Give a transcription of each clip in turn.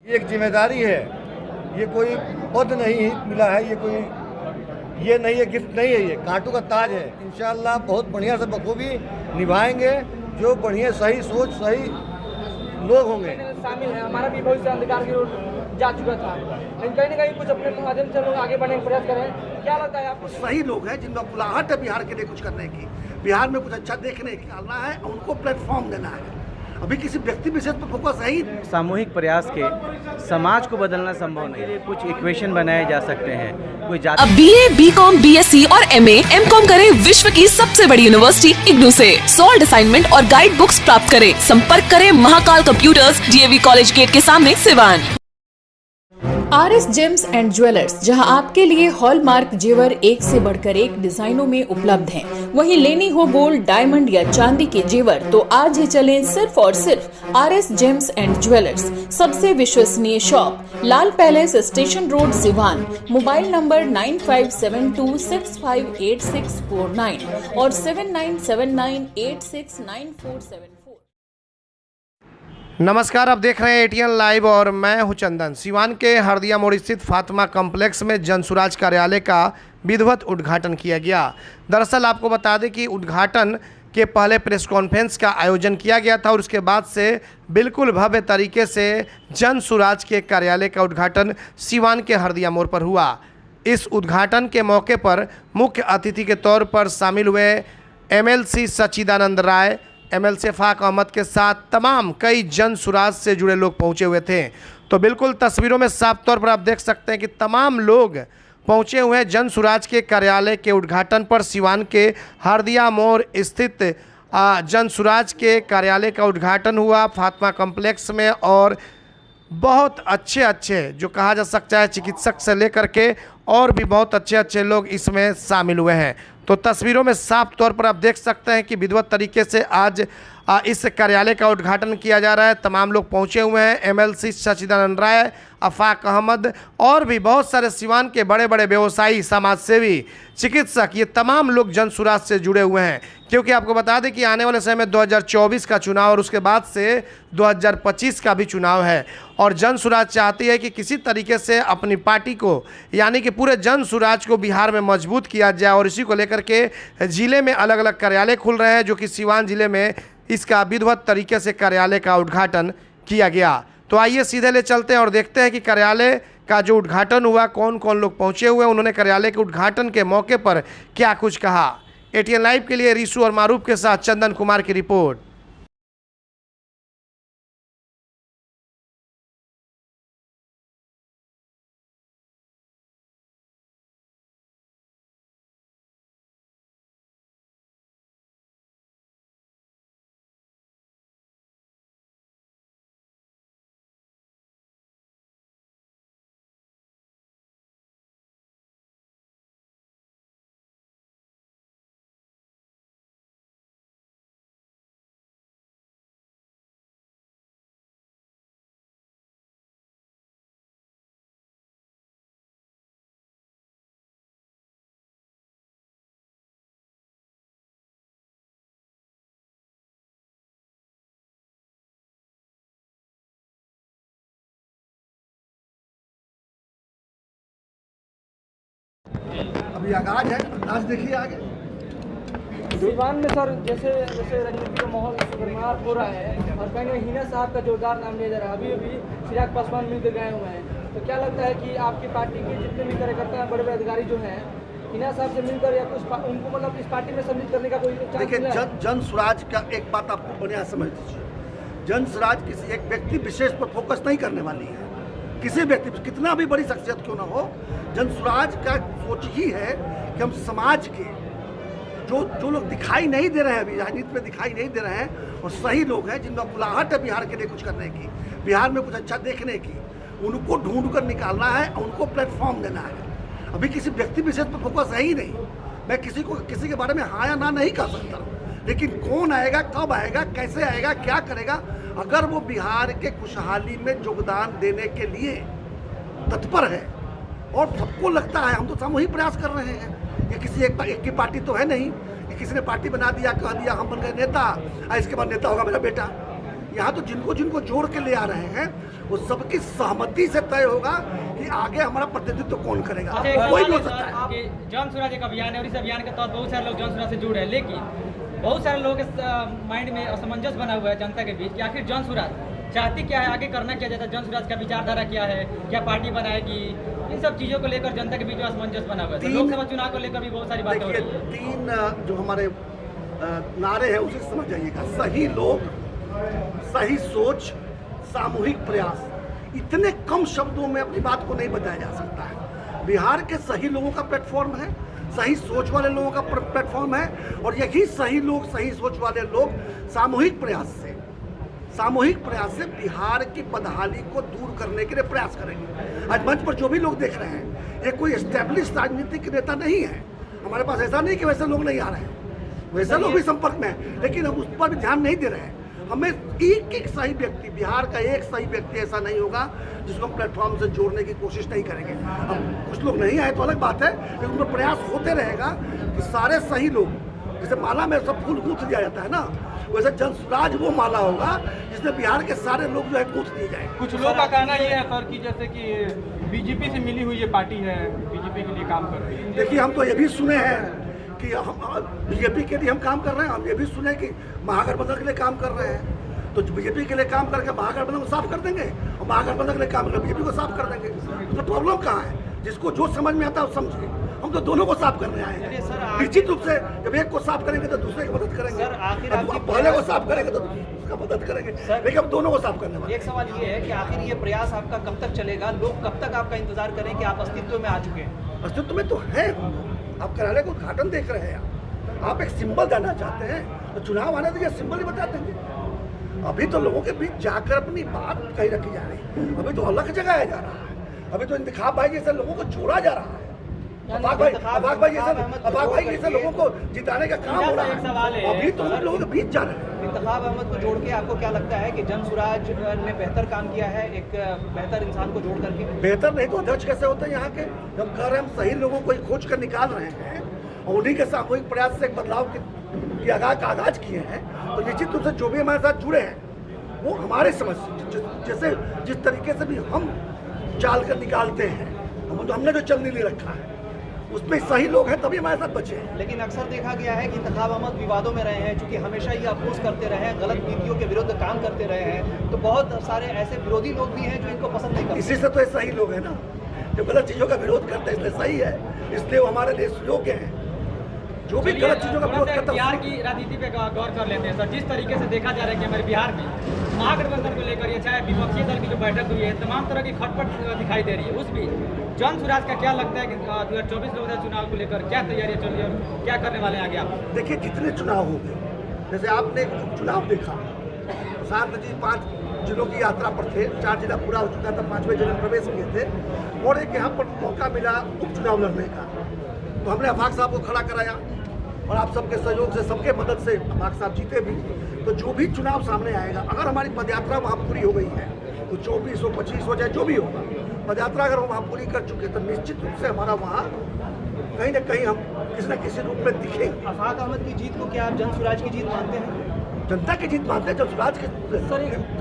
एक जिम्मेदारी है, ये कोई पद नहीं मिला है, ये नहीं है, गिफ्ट नहीं है, ये कांटों का ताज है। इंशाअल्लाह बहुत बढ़िया से बखूबी निभाएंगे। जो बढ़िया सही सोच सही लोग होंगे शामिल है। हमारा भी बहुत से अंधकार की ओर जा चुका था, लेकिन कहीं ना कहीं कुछ अपने माध्यम से लोग आगे बढ़ने का प्रयास करें। क्या लगता है आपको? सही लोग हैं जिनका बुलाहट है बिहार के लिए कुछ करने की, बिहार में कुछ अच्छा देखने की आना है, उनको प्लेटफॉर्म देना है। अभी किसी व्यक्ति विशेष पर फोकस है ही। सामूहिक प्रयास के समाज को बदलना संभव नहीं है। कुछ इक्वेशन बनाए जा सकते हैं। कोई अब BA, BCom, BSc और MA, MCom करें विश्व की सबसे बड़ी यूनिवर्सिटी इग्नू से। सॉल्ड असाइनमेंट और गाइड बुक्स प्राप्त करें। संपर्क करें Mahakal computers, DAV college gate के सामने, Siwan. RS gems and jewellers, जहां आपके लिए हॉलमार्क जेवर एक से बढ़कर एक डिजाइनों में उपलब्ध हैं। वहीं लेनी हो गोल्ड, डायमंड या चांदी के जेवर तो आज ही चलें सिर्फ और सिर्फ RS जेम्स एंड ज्वेलर्स। सबसे विश्वसनीय shop, Lal palace, station road, Siwan. Mobile number 9572658649 और 7979869474। नमस्कार, आप देख रहे हैं ATN लाइव और मैं हूं चंदन। सिवान के हरदिया मोड़ स्थित फातिमा कॉम्प्लेक्स में जनसुराज कार्यालय का विधिवत उद्घाटन किया गया। दरअसल आपको बता दें कि उद्घाटन के पहले प्रेस कॉन्फ्रेंस का आयोजन किया गया था और उसके बाद से बिल्कुल भव्य तरीके से जनसुराज के कार्यालय का उद्घाटन सिवान के हरदिया मोड़ पर हुआ। इस उद्घाटन के मौके पर मुख्य अतिथि के तौर पर शामिल हुए MLC सच्चिदानंद राय, MLC फाक अहमद के साथ तमाम कई जनसुराज से जुड़े लोग पहुंचे हुए थे। तो बिल्कुल तस्वीरों में साफ तौर पर आप देख सकते हैं कि तमाम लोग पहुंचे हुए हैं जनसुराज के कार्यालय के उद्घाटन पर। सिवान के हरदिया मोड़ स्थित जनसुराज के कार्यालय का उद्घाटन हुआ फातिमा कॉम्प्लेक्स में और बहुत अच्छे जो कहा जा सकता है चिकित्सक से लेकर के और भी बहुत अच्छे लोग इसमें शामिल हुए हैं। तो तस्वीरों में साफ तौर पर आप देख सकते हैं कि विधिवत तरीके से आज इस कार्यालय का उद्घाटन किया जा रहा है। तमाम लोग पहुंचे हुए हैं। MLC सच्चिदानंद राय, फाक अहमद और भी बहुत सारे सिवान के बड़े व्यवसायी, समाजसेवी, चिकित्सक, ये तमाम लोग जनसुराज से जुड़े हुए हैं। क्योंकि आपको बता दें कि आने वाले समय में 2024 का चुनाव और उसके बाद से 2025 का भी चुनाव है और जनसुराज चाहती है कि किसी तरीके से अपनी पार्टी को यानी कि पूरे जनसुराज को बिहार में मजबूत किया जाए और इसी को लेकर के ज़िले में अलग अलग कार्यालय खुल रहे हैं, जो कि सिवान ज़िले में इसका विधिवत तरीके से कार्यालय का उद्घाटन किया गया। तो आइए सीधे ले चलते हैं और देखते हैं कि कार्यालय का जो उद्घाटन हुआ, कौन कौन लोग पहुंचे हुए, उन्होंने कार्यालय के उद्घाटन के मौके पर क्या कुछ कहा। ATN लाइव के लिए रिशु और मारूफ के साथ चंदन कुमार की रिपोर्ट। अभी आगाज है, अंदाज देखिए आगे। सिवान में सर जैसे राजनीति का माहौल गर्माहट हो रहा है और कहीं ना हिना साहब का जोरदार नाम लिया जा रहा है। अभी चिराग पासवान मिलकर गए हुए हैं, तो क्या लगता है कि आपकी पार्टी के जितने भी कार्यकर्ता हैं, बड़े अधिकारी जो हैं, हिना साहब से मिलकर या कुछ उनको मतलब इस पार्टी में सम्मिलित करने का कोई चांस? देखिए, जनसुराज का एक बात आपको बढ़िया समझ लीजिए, जनसुराज किसी एक व्यक्ति विशेष पर फोकस नहीं करने वाली है। किसी व्यक्ति पर, कितना भी बड़ी शख्सियत क्यों ना हो, जनसुराज का सोच ही है कि हम समाज के जो लोग दिखाई नहीं दे रहे हैं, अभी राजनीति में दिखाई नहीं दे रहे हैं, और सही लोग हैं जिनका बुलाहट है बिहार के लिए कुछ करने की, बिहार में कुछ अच्छा देखने की, उनको ढूंढ कर निकालना है, उनको प्लेटफॉर्म देना है। अभी किसी व्यक्ति विशेष पर फोकस है ही नहीं। मैं किसी के बारे में हाँ या ना नहीं कह सकता, लेकिन कौन आएगा, कब आएगा, कैसे आएगा, क्या करेगा, अगर वो बिहार के खुशहाली में योगदान देने के लिए तत्पर है और सबको लगता है, हम तो सामूहिक प्रयास कर रहे हैं, ये किसी एक की पार्टी तो है नहीं, ये किसी ने पार्टी बना दिया, कह दिया हम बन गए नेता, इसके बाद नेता होगा मेरा बेटा, यहाँ तो जिनको जिनको जोड़ के ले आ रहे हैं वो सबकी सहमति से तय होगा कि आगे हमारा प्रतिनिधित्व कौन करेगा। कोई भी हो सकता है। कि जन स्वराज एक अभियान है और इस अभियान के तहत बहुत सारे लोग जन स्वराज से जुड़े हैं, लेकिन बहुत सारे लोगों के माइंड में असमंजस बना हुआ है जनता के बीच कि आखिर जन स्वराज चाहती क्या है, आगे करना क्या चाहता है, जन स्वराज का विचारधारा क्या है, क्या पार्टी बनाएगी, इन सब चीज़ों को लेकर जनता के बीच में असमंजस बना हुआ है। तो लोकसभा चुनाव को लेकर भी बहुत सारी बातें हो रही है। तीन जो हमारे नारे हैं उसे समझ जाइएगा। सही लोग, सही सोच, सामूहिक प्रयास। इतने कम शब्दों में अपनी बात को नहीं बताया जा सकता है। बिहार के सही लोगों का प्लेटफॉर्म है, सही सोच वाले लोगों का प्लेटफॉर्म है, और यही सही लोग, सही सोच वाले लोग सामूहिक प्रयास से बिहार की बदहाली को दूर करने के लिए प्रयास करेंगे। आज मंच पर जो भी लोग देख रहे हैं, ये कोई एस्टेब्लिश राजनीतिक नेता नहीं है। हमारे पास ऐसा नहीं कि वैसे लोग नहीं आ रहे हैं, वैसे लोग भी संपर्क में हैं, लेकिन हम उस पर भी ध्यान नहीं दे रहे हैं। हमें एक सही व्यक्ति, बिहार का एक सही व्यक्ति ऐसा नहीं होगा जिसको हम प्लेटफॉर्म से जोड़ने की कोशिश नहीं करेंगे। अब कुछ लोग नहीं आए तो अलग बात है, लेकिन उनमें प्रयास होते रहेगा कि सारे सही लोग, जैसे माला में सब फूल गूंथ दिया जाता है ना, वैसे जन स्वराज वो माला होगा जिसमें बिहार के सारे लोग जो है गूंथ दिए जाए। कुछ लोगों का कहना ये है सर कि जैसे कि बीजेपी से मिली हुई ये पार्टी है, बीजेपी के लिए काम कर रही है। देखिए, हम तो ये भी सुने हैं कि हम बीजेपी के लिए हम काम कर रहे हैं। हम ये भी सुने कि महागठबंधन के लिए काम कर रहे हैं। तो बीजेपी के लिए काम करके महागठबंधन को साफ कर देंगे, और महागठबंधन के लिए काम करके बीजेपी को साफ कर देंगे। तो प्रॉब्लम कहाँ है? जिसको जो समझ में आता है वो समझे। हम तो दोनों को साफ करने आए हैं। निश्चित रूप से जब एक को साफ करेंगे तो दूसरे की मदद करेंगे। अब पहले को साफ करेंगे तो उसका मदद करेंगे, लेकिन हम दोनों को साफ करने वाले। एक सवाल ये है कि आखिर ये प्रयास आपका कब तक चलेगा? लोग कब तक आपका इंतजार करें कि आप अस्तित्व में आ चुके हैं? अस्तित्व में तो है। आप कार्यालय को उद्घाटन देख रहे हैं, आप एक सिंबल जाना चाहते हैं तो चुनाव आने दीजिए, सिंबल ही बता देंगे। अभी तो लोगों के बीच जाकर अपनी बात कहीं रखी जा रही है, अभी तो अलग जगाया जा रहा है, अभी तो इंतखाब भाई जैसे लोगों को जोड़ा जा रहा है। अबाक भाई जैसे लोगों को जिताने का काम हो रहा है, अभी तो हम लोगों के बीच जा रहे हैं। इंतखाब अहमद को जोड़ के आपको क्या लगता है कि जन स्वराज ने बेहतर काम किया है, एक बेहतर इंसान को जोड़ करके? बेहतर नहीं तो अध्यक्ष कैसे होते हैं यहाँ के? जब कह रहे हैं हम सही लोगों को खोज कर निकाल रहे हैं और उन्हीं के सामूहिक प्रयास से एक बदलाव की आगाज किए हैं, तो निश्चित रूप से जो भी हमारे साथ जुड़े हैं वो हमारे समझ जैसे जिस तरीके से भी हम चाल कर निकालते हैं, हमने जो चल नीति रखा है उसमें सही लोग हैं तभी हमारे साथ बचे हैं। लेकिन अक्सर देखा गया है कि इंतखाब अहमद विवादों में रहे हैं, चूंकि हमेशा ये अपोज करते रहे हैं, गलत नीतियों के विरुद्ध काम करते रहे हैं, तो बहुत सारे ऐसे विरोधी लोग भी हैं जो इनको पसंद नहीं करते। इसी से तो ये सही लोग हैं ना, जो गलत चीज़ों का विरोध करते हैं, इसलिए सही है, इसलिए वो हमारे लिए योग्य हैं। जो भी गलत चीज़ों का विरोध करता है। बिहार की राजनीति पे गौर कर लेते हैं सर। जिस तरीके से देखा जा रहा है कि हमारे बिहार में महागठबंधन को लेकर ये चाहे विपक्षी दल की जो बैठक हुई है, तमाम तरह की खटपट दिखाई दे रही है। उस बीच जन स्वराज का क्या लगता है कि 2024 लोकसभा चुनाव को लेकर क्या तैयारियां चल रही है, क्या करने वाले हैं आगे आप? देखिए, जितने चुनाव हो गए, जैसे आपने चुनाव देखा, प्रशांत जी 5 जिलों की यात्रा पर थे, 4 जिला पूरा हो चुका था, 5वें जिले में प्रवेश किए थे, और एक यहाँ पर मौका मिला उपचुनाव लड़ने का, तो हमने अफाक साहब को खड़ा कराया और आप सबके सहयोग से, सबके मदद से अफाक साहब जीते भी। तो जो भी चुनाव सामने आएगा, अगर हमारी पदयात्रा वहाँ पूरी हो गई है तो 24 हो, 25 हो, चाहे जो भी होगा, पदयात्रा अगर हम वहाँ पूरी कर चुके तो निश्चित रूप से हमारा वहाँ कहीं ना कहीं हम किसी न किसी रूप में दिखेंगे। अफाक अहमद की जीत को क्या आप जन स्वराज की जीत मानते हैं? जनता की जीत मानते हैं। जन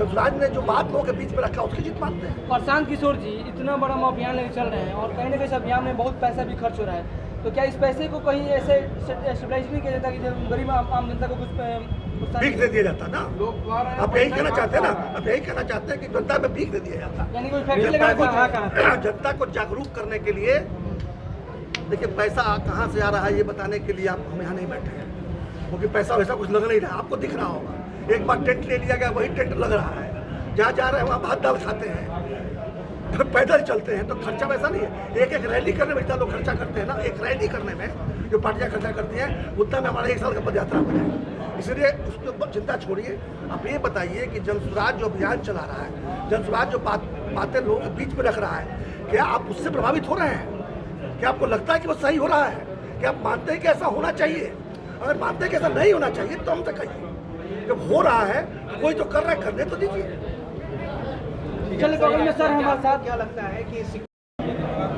स्वराज ने जो बात लोगों के बीच में रखा उसकी जीत मानते हैं। प्रशांत किशोर जी इतना बड़ा अभियान लेकर चल रहे हैं और कहीं ना कहीं इस अभियान में बहुत पैसा भी खर्च हो रहा है, तो क्या इस पैसे को कहीं ऐसे स्टेबलाइज नहीं किया जाता कि जब गरीब आम जनता को कुछ भीख दे दिया जाता ना? आप यही कहना चाहते हैं ना? आप यही कहना चाहते हैं कि जनता में भीख दे दिया जाता? यानी कोई फैक्ट्री लगा जनता को जागरूक करने के लिए, देखिए पैसा कहाँ से आ रहा है ये बताने के लिए आप हम यहाँ नहीं बैठे हैं, क्योंकि पैसा वैसा कुछ लग नहीं रहा। आपको दिख रहा होगा, एक बार टेंट ले लिया गया, वही टेंट लग रहा है। जहाँ जा रहे हैं वहाँ भात दाल खाते हैं, पैदल चलते हैं, तो खर्चा वैसा नहीं है। एक रैली करने में जितना लोग खर्चा करते हैं ना, एक रैली करने में जो पार्टियां खर्चा करती हैं, उतना में हमारा 1 साल का पद यात्रा हो जाए। इसलिए उसके ऊपर चिंता छोड़िए। आप ये बताइए कि जन स्वराज जो अभियान चला रहा है, जन स्वराज जो बातें लोगों के बीच में रख रहा है, क्या आप उससे प्रभावित हो रहे हैं? क्या आपको लगता है कि वो सही हो रहा है? क्या आप मानते हैं कि ऐसा होना चाहिए? अगर मानते हैं कि ऐसा नहीं होना चाहिए तो हम तक कहिए। जब हो रहा है कोई तो कर रहा है, करने तो दीजिए। चलिए बगल में सर हमारे साथ क्या लगता है कि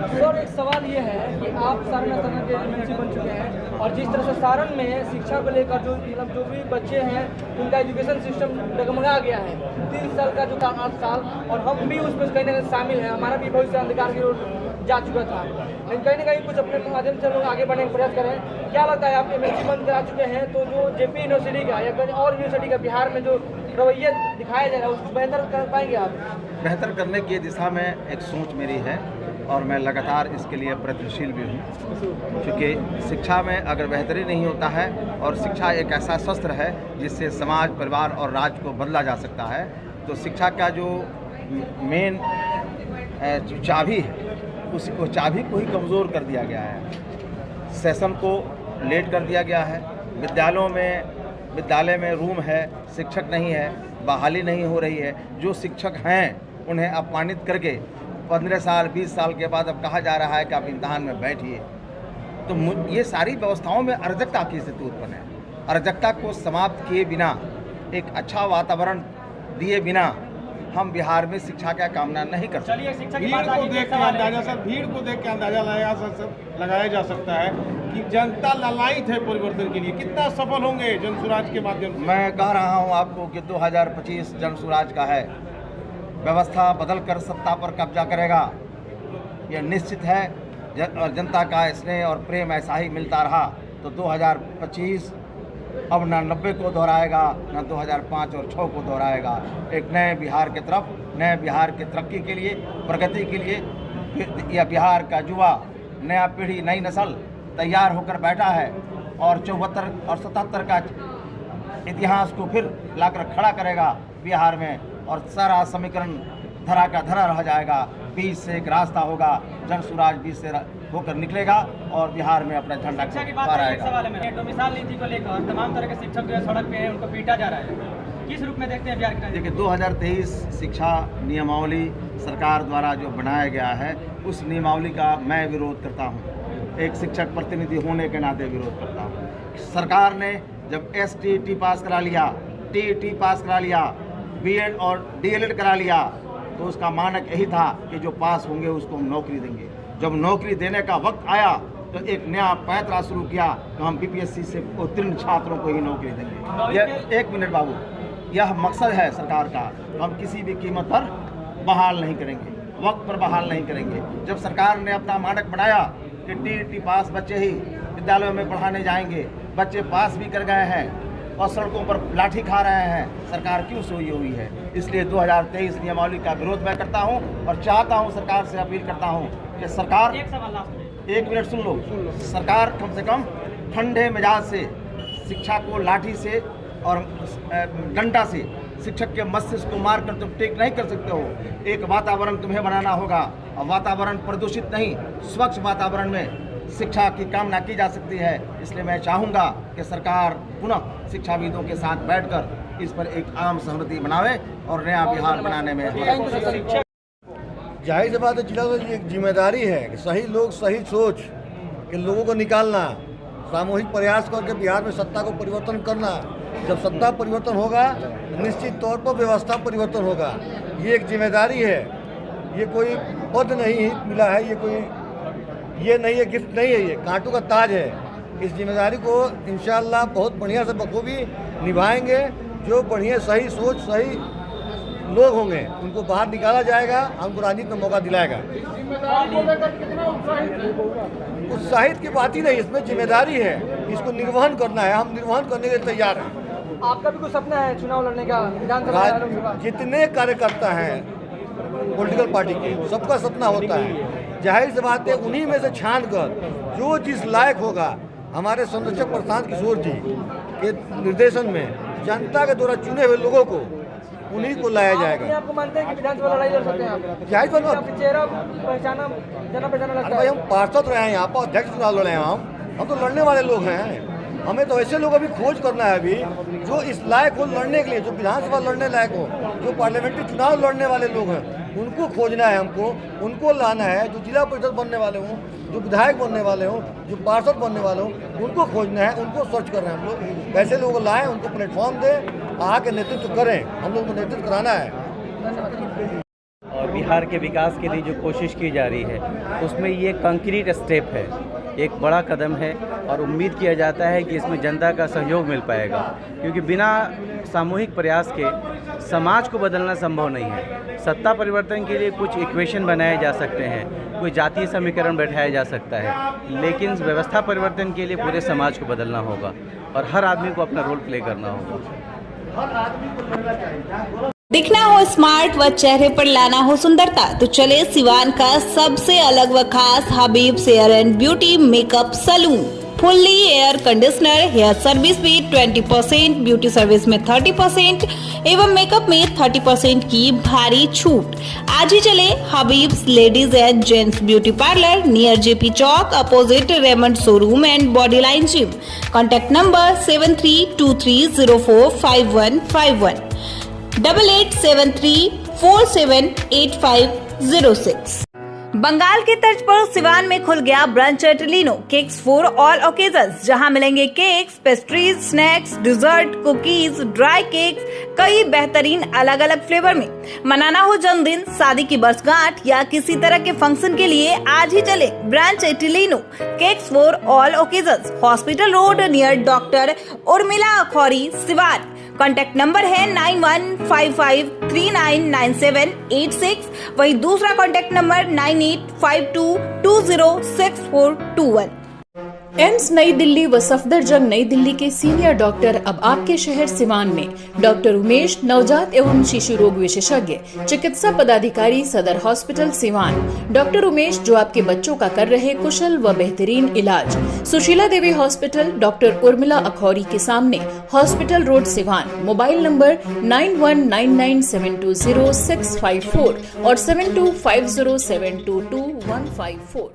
सर एक सवाल ये है कि आप सारण के एमएलसी बन चुके हैं और जिस तरह से सारण में शिक्षा को लेकर जो मतलब जो भी बच्चे हैं उनका एजुकेशन सिस्टम डगमगा गया है। 3 साल का जो था 8 साल और हम भी उसमें कहीं ना कहीं शामिल हैं, हमारा भी भविष्य अंधकार की ओर जा चुका था, लेकिन कहीं ना कहीं कुछ अपने माध्यम से लोग आगे बढ़ने का प्रयास करें। क्या लगता है आप एमएलसी बन कर आ चुके हैं तो जो जेपी यूनिवर्सिटी का या कहीं और यूनिवर्सिटी का बिहार में जो रवैया दिखाया जा रहा है उसको बेहतर कर पाएंगे आप? बेहतर करने की दिशा में एक सोच मेरी है और मैं लगातार इसके लिए प्रयत्नशील भी हूँ, क्योंकि शिक्षा में अगर बेहतरी नहीं होता है और शिक्षा एक ऐसा शस्त्र है जिससे समाज, परिवार और राज्य को बदला जा सकता है, तो शिक्षा का जो मेन चाबी है उसको चाबी को ही कमज़ोर कर दिया गया है। सेशन को लेट कर दिया गया है, विद्यालय में रूम है, शिक्षक नहीं है, बहाली नहीं हो रही है, जो शिक्षक हैं उन्हें अपमानित करके 15 साल 20 साल के बाद अब कहा जा रहा है कि आप इम्तहान में बैठिए। तो ये सारी व्यवस्थाओं में अराजकता की स्थिति उत्पन्न है। अराजकता को समाप्त किए बिना, एक अच्छा वातावरण दिए बिना हम बिहार में शिक्षा का कामना नहीं कर सकते। भीड़ को देख के अंदाजा लगाया जा सकता है कि जनता ललायित है परिवर्तन के लिए। कितना सफल होंगे जनसुराज के माध्यम से? मैं कह रहा हूं आपको कि 2025 जनसुराज का है। व्यवस्था बदलकर सत्ता पर कब्जा करेगा, यह निश्चित है। और जनता का स्नेह और प्रेम ऐसा ही मिलता रहा तो 2025 अब न 90 को दोहराएगा, न 2005 और 6 को दोहराएगा। एक नए बिहार की तरफ, नए बिहार की तरक्की के लिए, प्रगति के लिए यह बिहार का युवा, नया पीढ़ी, नई नस्ल तैयार होकर बैठा है और 74 और 77 का इतिहास को फिर लाकर खड़ा करेगा बिहार में और सारा समीकरण धरा का धरा रह जाएगा। बीच से एक रास्ता होगा, जनसुराज बीच से होकर निकलेगा और बिहार में अपना झंडा फहराएगा। डोमिसाइल नीति को लेकर तमाम तरह के शिक्षक जो है सड़क पे हैं, उनको पीटा जा रहा है, किस रूप में देखते हैं बिहार के? देखिए, 2023 शिक्षा नियमावली सरकार द्वारा जो बनाया गया है उस नियमावली का मैं विरोध करता हूँ। एक शिक्षक प्रतिनिधि होने के नाते विरोध करता हूँ। सरकार ने जब STT पास करा लिया, TET पास करा लिया, BEd और DLED करा लिया, तो उसका मानक यही था कि जो पास होंगे उसको हम नौकरी देंगे। जब नौकरी देने का वक्त आया तो एक नया पैंतरा शुरू किया कि हम BPSC से उत्तीर्ण छात्रों को ही नौकरी देंगे। यह 1 मिनट बाबू, यह मकसद है सरकार का। हम किसी भी कीमत पर बहाल नहीं करेंगे, वक्त पर बहाल नहीं करेंगे। जब सरकार ने अपना मानक बनाया कि TET पास बच्चे ही विद्यालयों में पढ़ाने जाएंगे, बच्चे पास भी कर गए हैं और सड़कों पर लाठी खा रहे हैं, सरकार क्यों सोई हुई है? इसलिए 2023 नियमावली का विरोध मैं करता हूं और चाहता हूं, सरकार से अपील करता हूं कि सरकार, 1 मिनट सुन लो, सरकार कम से कम ठंडे मिजाज से शिक्षा को लाठी से और डंडा से शिक्षक के मस्तिष्क को मार कर तुम टेक नहीं कर सकते हो। एक वातावरण तुम्हें बनाना होगा और वातावरण प्रदूषित नहीं, स्वच्छ वातावरण में शिक्षा की कामना की जा सकती है। इसलिए मैं चाहूँगा कि सरकार पुनः शिक्षाविदों के साथ बैठकर इस पर एक आम सहमति बनावे और नया बिहार बनाने में। जाहिर सी बात है, जिला की एक जिम्मेदारी है कि सही लोग, सही सोच के लोगों को निकालना, सामूहिक प्रयास करके बिहार में सत्ता को परिवर्तन करना। जब सत्ता परिवर्तन होगा निश्चित तौर पर व्यवस्था परिवर्तन होगा। ये एक जिम्मेदारी है, ये कोई पद नहीं मिला है, ये नहीं है, गिफ्ट नहीं है, ये कांटों का ताज है। इस जिम्मेदारी को इंशाअल्लाह बहुत बढ़िया से बखूबी निभाएंगे। जो बढ़िया सही सोच, सही लोग होंगे उनको बाहर निकाला जाएगा, हमको राजनीति में मौका दिलाएगा। उत्साहित की बात ही नहीं, इसमें जिम्मेदारी है, इसको निर्वहन करना है। हम निर्वहन करने के लिए तैयार हैं। आपका भी कुछ सपना है चुनाव लड़ने का? विधानसभा जितने कार्यकर्ता हैं पॉलिटिकल पार्टी के, सबका सपना होता है। जाहिर सी बात है, उन्हीं में से छान कर जो जिस लायक होगा, हमारे संरक्षक प्रशांत किशोर जी के निर्देशन में जनता के द्वारा चुने हुए लोगों को उन्हीं को लाया जाएगा। आपको मानते हैं कि विधानसभा लड़ाई लड़ सकते हैं आप? जाहिर बात है, चेहरा पहचाना, जाना पहचाना लगता है। भाई हम पार्षद रहे हैं, यहाँ पर अध्यक्ष चुनाव लड़े हैं, हम तो लड़ने वाले लोग हैं। हमें तो ऐसे लोग अभी खोज करना है अभी जो इस लायक हो लड़ने के लिए, जो विधानसभा लड़ने लायक हो, जो पार्लियामेंट्री चुनाव लड़ने वाले लोग हैं, उनको खोजना है हमको, उनको लाना है। जो जिला परिषद बनने वाले हों, जो विधायक बनने वाले हों, जो पार्षद बनने वाले हों, उनको खोजना है, उनको सर्च कर रहे हैं हम लोग। ऐसे लोगों को लाएं, उनको प्लेटफॉर्म दें, आके नेतृत्व करें, हम लोग को नेतृत्व कराना है। और बिहार के विकास के लिए जो कोशिश की जा रही है उसमें ये कंक्रीट स्टेप है, एक बड़ा कदम है और उम्मीद किया जाता है कि इसमें जनता का सहयोग मिल पाएगा, क्योंकि बिना सामूहिक प्रयास के समाज को बदलना संभव नहीं है। सत्ता परिवर्तन के लिए कुछ इक्वेशन बनाए जा सकते हैं, कोई जातीय समीकरण बैठाया जा सकता है, लेकिन व्यवस्था परिवर्तन के लिए पूरे समाज को बदलना होगा और हर आदमी को अपना रोल प्ले करना होगा। दिखना हो स्मार्ट व चेहरे पर लाना हो सुंदरता तो चले सिवान का सबसे अलग व खास Habib's hair and beauty makeup salon. Fully air conditioner, hair service में 20%, ब्यूटी सर्विस में 30% एवं मेकअप में 30% की भारी छूट। आज ही चले Habib's ladies and gents beauty parlour near JP Chowk opposite Raymond showroom and body line gym. Contact number 7323045151 8873478506। Bengal के तर्ज पर सिवान में खुल गया branch Italino cakes for all occasions, जहां मिलेंगे cakes, pastries, snacks, dessert, cookies, dry cakes, कई बेहतरीन अलग अलग फ्लेवर में। मनाना हो जन्मदिन, शादी की वर्षगांठ या किसी तरह के फंक्शन के लिए आज ही चले branch Italino cakes for all occasions, hospital road near doctor Urmila Akhouri, Siwan. Contact number है 9155399786। वही दूसरा कॉन्टैक्ट नंबर 9852206421। एम्स नई दिल्ली व सफदरजंग नई दिल्ली के सीनियर डॉक्टर अब आपके शहर सिवान में। डॉक्टर उमेश, नवजात एवं शिशु रोग विशेषज्ञ, चिकित्सा पदाधिकारी, सदर हॉस्पिटल सिवान। डॉक्टर उमेश जो आपके बच्चों का कर रहे कुशल व बेहतरीन इलाज। सुशीला देवी हॉस्पिटल, डॉक्टर उर्मिला अखौरी के सामने, hospital road Siwan. Mobile number 9199720654 और 7250722154।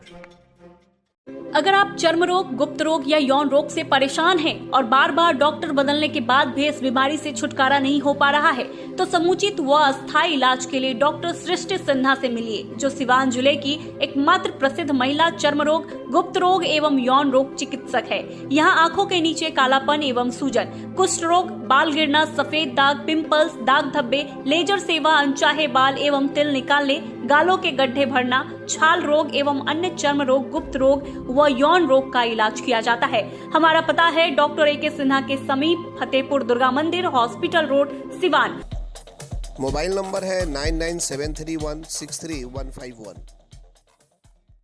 अगर आप चर्म रोग, गुप्त रोग या यौन रोग से परेशान हैं और बार बार डॉक्टर बदलने के बाद भी इस बीमारी से छुटकारा नहीं हो पा रहा है, तो समुचित व अस्थायी इलाज के लिए डॉक्टर सृष्टि सिन्हा से मिलिए, जो सिवान जिले की एकमात्र प्रसिद्ध महिला चर्म रोग, गुप्त रोग एवं यौन रोग चिकित्सक है। यहाँ आंखों के नीचे कालापन एवं सूजन, कुष्ठ रोग, बाल गिरना, सफेद दाग, पिंपल्स, दाग धब्बे, लेजर सेवा, अनचाहे बाल एवं तिल निकालने, गालों के गड्ढे भरना, छाल रोग एवं अन्य चर्म रोग, गुप्त रोग व यौन रोग का इलाज किया जाता है। हमारा पता है डॉक्टर ए के सिन्हा के समीप, फतेहपुर दुर्गा मंदिर, hospital road, Siwan. Mobile number है 9973163151।